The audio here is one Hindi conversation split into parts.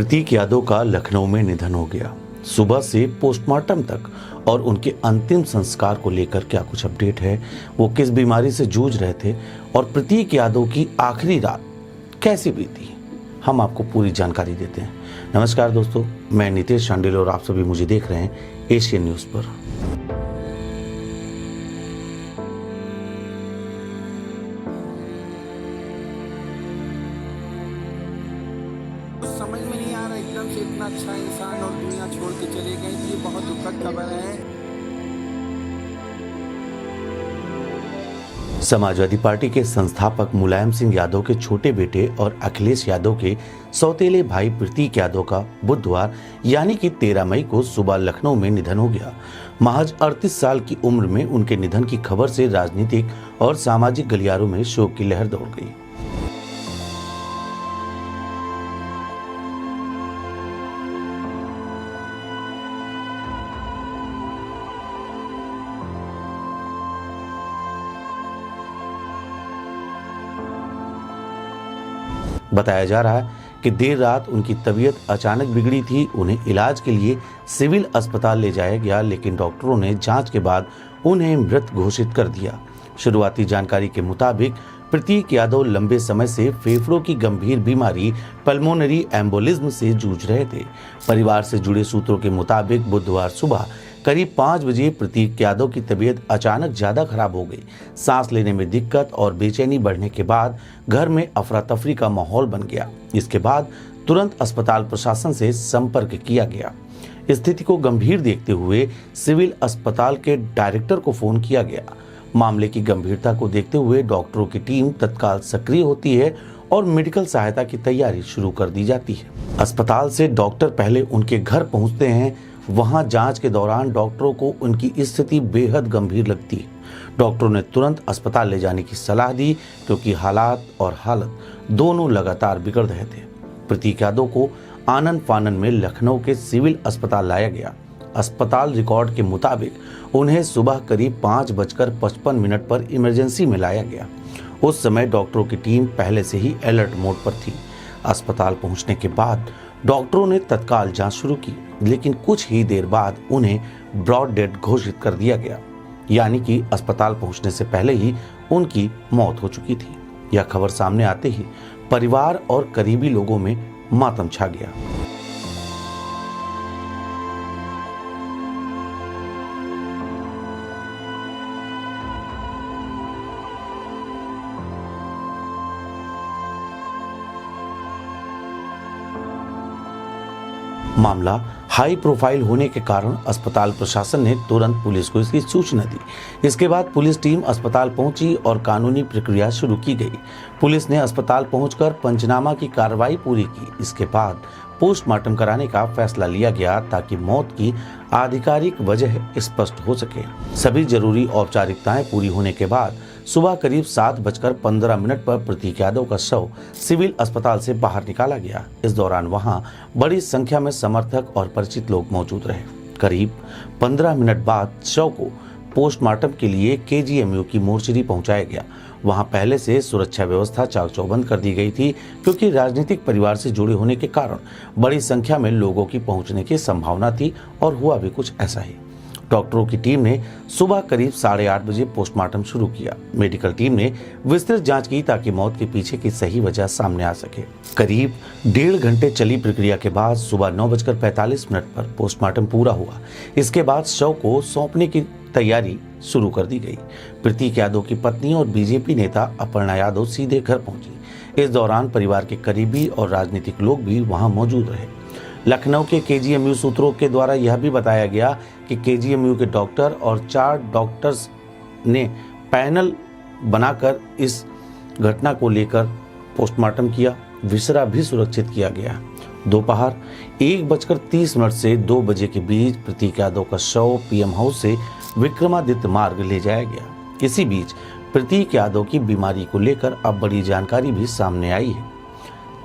प्रतीक यादव का लखनऊ में निधन हो गया। सुबह से पोस्टमार्टम तक और उनके अंतिम संस्कार को लेकर क्या कुछ अपडेट है, वो किस बीमारी से जूझ रहे थे और प्रतीक यादव की आखिरी रात कैसी बीती, हम आपको पूरी जानकारी देते हैं। नमस्कार दोस्तों, मैं नितेश शांडिल और आप सभी मुझे देख रहे हैं एशियन न्यूज पर। समझ में नहीं आ रहा, एकदम से इतना अच्छा इंसान और दुनिया छोड़ के चले गए। ये बहुत दुखद खबर है। समाजवादी पार्टी के संस्थापक मुलायम सिंह यादव के छोटे बेटे और अखिलेश यादव के सौतेले भाई प्रतीक यादव का बुधवार यानी कि 13 मई को सुबह लखनऊ में निधन हो गया। महज 38 साल की उम्र में उनके निधन की खबर से राजनीतिक और सामाजिक गलियारों में शोक की लहर दौड़ गई। बताया जा रहा है कि देर रात उनकी तबीयत अचानक बिगड़ी थी। उन्हें इलाज के लिए सिविल अस्पताल ले जाया गया, लेकिन डॉक्टरों ने जांच के बाद उन्हें मृत घोषित कर दिया। शुरुआती जानकारी के मुताबिक प्रतीक यादव लंबे समय से फेफड़ों की गंभीर बीमारी पल्मोनरी एम्बोलिज्म से जूझ रहे थे। परिवार से जुड़े सूत्रों के मुताबिक बुधवार सुबह करीब 5 बजे प्रतीक यादव की तबीयत अचानक ज्यादा खराब हो गई। सांस लेने में दिक्कत और बेचैनी बढ़ने के बाद घर में अफरा तफरी का माहौल बन गया। इसके बाद तुरंत अस्पताल प्रशासन से संपर्क किया गया। स्थिति को गंभीर देखते हुए सिविल अस्पताल के डायरेक्टर को फोन किया गया। मामले की गंभीरता को देखते हुए डॉक्टरों की टीम तत्काल सक्रिय होती है और मेडिकल सहायता की तैयारी शुरू कर दी जाती है। अस्पताल से डॉक्टर पहले उनके घर पहुंचते हैं। वहां जांच के दौरान डॉक्टरों को उनकी स्थिति बेहद गंभीर लगती है। डॉक्टरों ने तुरंत अस्पताल ले जाने की सलाह दी, क्योंकि हालात और हालत दोनों लगातार बिगड़ रहे थे। प्रतीक यादव को आनन फानन में लखनऊ के सिविल अस्पताल लाया गया। अस्पताल रिकॉर्ड के मुताबिक उन्हें सुबह करीब 5:55 पर इमरजेंसी में लाया गया। उस समय डॉक्टरों की टीम पहले से ही अलर्ट मोड पर थी। अस्पताल पहुंचने के बाद डॉक्टरों ने तत्काल जांच शुरू की, लेकिन कुछ ही देर बाद उन्हें ब्रॉड डेड घोषित कर दिया गया, यानी कि अस्पताल पहुंचने से पहले ही उनकी मौत हो चुकी थी। यह खबर सामने आते ही परिवार और करीबी लोगों में मातम छा गया। मामला हाई प्रोफाइल होने के कारण अस्पताल प्रशासन ने तुरंत पुलिस को इसकी सूचना दी। इसके बाद पुलिस टीम अस्पताल पहुंची और कानूनी प्रक्रिया शुरू की गई। पुलिस ने अस्पताल पहुंचकर पंचनामा की कार्रवाई पूरी की। इसके बाद पोस्टमार्टम कराने का फैसला लिया गया, ताकि मौत की आधिकारिक वजह स्पष्ट हो सके। सभी जरूरी औपचारिकताएं पूरी होने के बाद सुबह करीब 7:15 पर प्रतीक यादव का शव सिविल अस्पताल से बाहर निकाला गया। इस दौरान वहां बड़ी संख्या में समर्थक और परिचित लोग मौजूद रहे। करीब 15 मिनट बाद शव को पोस्टमार्टम के लिए KGMU की मोर्चरी पहुंचाया गया। वहां पहले से सुरक्षा व्यवस्था चाक चौबंद कर दी गई थी, क्योंकि राजनीतिक परिवार से जुड़े होने के कारण बड़ी संख्या में लोगों की पहुंचने की संभावना थी, और हुआ भी कुछ ऐसा ही। डॉक्टरों की टीम ने सुबह करीब 8:30 बजे पोस्टमार्टम शुरू किया। मेडिकल टीम ने विस्तृत जांच की, ताकि मौत के पीछे की सही वजह सामने आ सके। करीब 1.5 घंटे चली प्रक्रिया के बाद सुबह 9:45 पर पोस्टमार्टम पूरा हुआ। इसके बाद शव को सौंपने की तैयारी शुरू कर दी गई। प्रतीक यादव की पत्नी और बीजेपी नेता अपर्णा यादव सीधे घर पहुंची। इस दौरान परिवार के करीबी और राजनीतिक लोग भी वहां मौजूद रहे। लखनऊ के KGMU सूत्रों के द्वारा यह भी बताया गया कि KGMU के डॉक्टर और 4 डॉक्टर्स ने पैनल बनाकर इस घटना को लेकर पोस्टमार्टम किया। विसरा भी सुरक्षित किया गया। दोपहर 1:30 से 2 बजे के बीच प्रतीक यादव का शव PM हाउस से विक्रमादित्य मार्ग ले जाया गया। इसी बीच प्रतीक यादव की बीमारी को लेकर अब बड़ी जानकारी भी सामने आई है।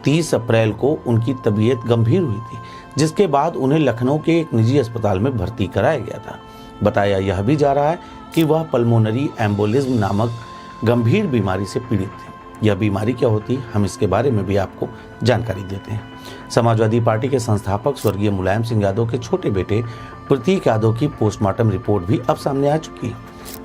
30 अप्रैल को उनकी तबीयत गंभीर हुई थी, जिसके बाद उन्हें लखनऊ के एक निजी अस्पताल में भर्ती कराया गया था। बताया यह भी जा रहा है कि वह पल्मोनरी एम्बोलिज्म नामक गंभीर बीमारी से पीड़ित थे। यह बीमारी क्या होती है, हम इसके बारे में भी आपको जानकारी देते हैं। समाजवादी पार्टी के संस्थापक स्वर्गीय मुलायम सिंह यादव के छोटे बेटे प्रतीक यादव की पोस्टमार्टम रिपोर्ट भी अब सामने आ चुकी है।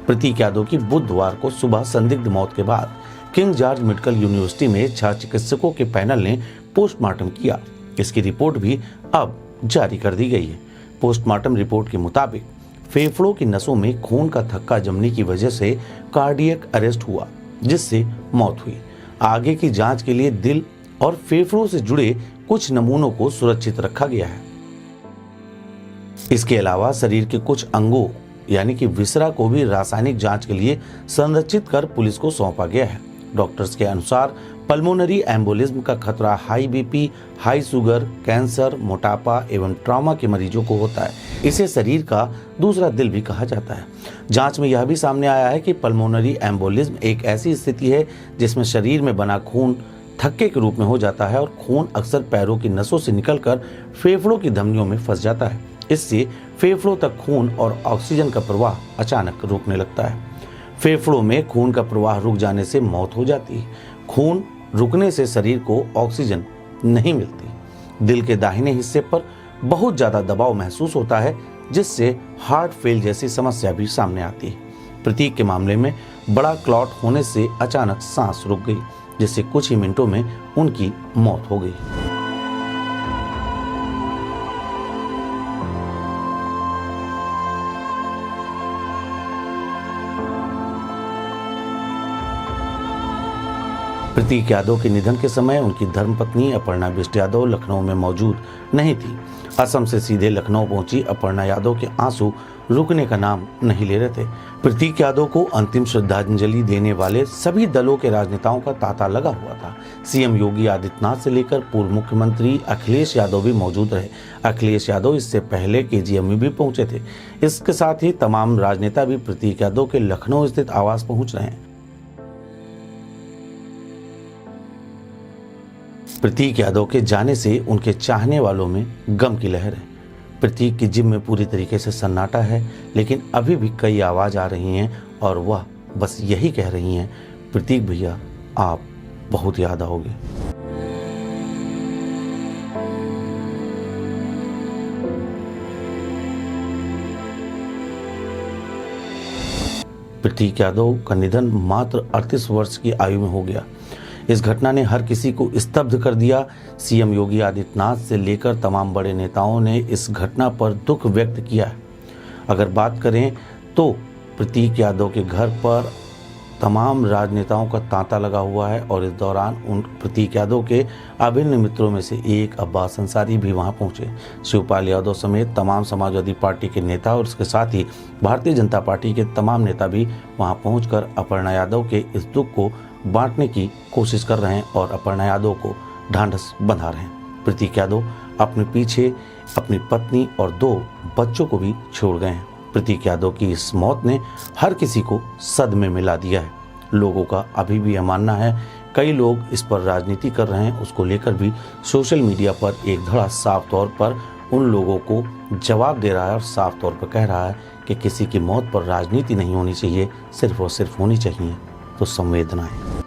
प्रतीक यादव की बुधवार को सुबह संदिग्ध मौत के बाद किंग जॉर्ज मेडिकल यूनिवर्सिटी में 6 चिकित्सकों के पैनल ने पोस्टमार्टम किया। इसकी रिपोर्ट भी अब जारी कर दी गई है। पोस्टमार्टम रिपोर्ट के मुताबिक फेफड़ों की नसों में खून का थक्का जमने की वजह से कार्डियक अरेस्ट हुआ, जिससे मौत हुई। आगे की जांच के लिए दिल और फेफड़ों से जुड़े कुछ नमूनों को सुरक्षित रखा गया है। इसके अलावा शरीर के कुछ अंगों यानी कि विसरा को भी रासायनिक जांच के लिए संरक्षित कर पुलिस को सौंपा गया है। डॉक्टर्स के अनुसार पल्मोनरी एम्बोलिज्म का खतरा high BP, high sugar, cancer, मोटापा एवं ट्रॉमा के मरीजों को होता है। इसे शरीर का दूसरा दिल भी कहा जाता है। जांच में यह भी सामने आया है कि पल्मोनरी एम्बोलिज्म एक ऐसी स्थिति है जिसमें शरीर में बना खून थक्के के रूप में हो जाता है और खून अक्सर पैरों की नसों से निकलकर फेफड़ों की धमनियों में फंस जाता है। इससे फेफड़ों तक खून और ऑक्सीजन का प्रवाह अचानक रुकने लगता है। फेफड़ों में खून का प्रवाह रुक जाने से मौत हो जाती है। खून रुकने से शरीर को ऑक्सीजन नहीं मिलती। दिल के दाहिने हिस्से पर बहुत ज्यादा दबाव महसूस होता है, जिससे हार्ट फेल जैसी समस्या भी सामने आती है। प्रतीक के मामले में बड़ा क्लॉट होने से अचानक सांस रुक गई, जिससे कुछ ही मिनटों में उनकी मौत हो गई। प्रतीक यादव के निधन के समय उनकी धर्मपत्नी अपर्णा बिष्ट यादव लखनऊ में मौजूद नहीं थी। असम से सीधे लखनऊ पहुंची अपर्णा यादव के आंसू रुकने का नाम नहीं ले रहे थे। प्रतीक यादव को अंतिम श्रद्धांजलि देने वाले सभी दलों के राजनेताओं का तांता लगा हुआ था। सीएम योगी आदित्यनाथ से लेकर पूर्व मुख्यमंत्री अखिलेश यादव भी मौजूद रहे। अखिलेश यादव इससे पहले केजीएम में भी पहुंचे थे। इसके साथ ही तमाम राजनेता भी प्रतीक यादव के लखनऊ स्थित आवास पहुंच रहे हैं। प्रतीक यादव के जाने से उनके चाहने वालों में गम की लहर है। प्रतीक की जिम में पूरी तरीके से सन्नाटा है, लेकिन अभी भी कई आवाज आ रही हैं और वह बस यही कह रही हैं, प्रतीक भैया आप बहुत याद आओगे। प्रतीक यादव का निधन मात्र 38 वर्ष की आयु में हो गया। इस घटना ने हर किसी को स्तब्ध कर दिया। सीएम योगी आदित्यनाथ से लेकर तमाम बड़े नेताओं ने इस घटना पर दुख व्यक्त किया है। अगर बात करें तो प्रतीक यादव के घर पर तमाम राजनेताओं का तांता लगा हुआ है और इस दौरान उन प्रतीक यादव के अभिन्न मित्रों में से एक अब्बास अंसारी भी वहां पहुंचे। शिवपाल यादव समेत तमाम समाजवादी पार्टी के नेता और इसके साथ ही भारतीय जनता पार्टी के तमाम नेता भी वहां पहुंचकर अपर्णा यादव के इस दुख को बांटने की कोशिश कर रहे हैं और अपर्णा यादव को ढांढस बंधा रहे हैं। प्रतीक यादव अपने पीछे अपनी पत्नी और 2 बच्चों को भी छोड़ गए हैं। प्रतीक यादव की इस मौत ने हर किसी को सदमे में ला दिया है। लोगों का अभी भी यह मानना है, कई लोग इस पर राजनीति कर रहे हैं, उसको लेकर भी सोशल मीडिया पर एक धड़ा साफ तौर पर उन लोगों को जवाब दे रहा है और साफ तौर पर कह रहा है कि किसी की मौत पर राजनीति नहीं होनी चाहिए, सिर्फ और सिर्फ होनी चाहिए तो संवेदनाएं।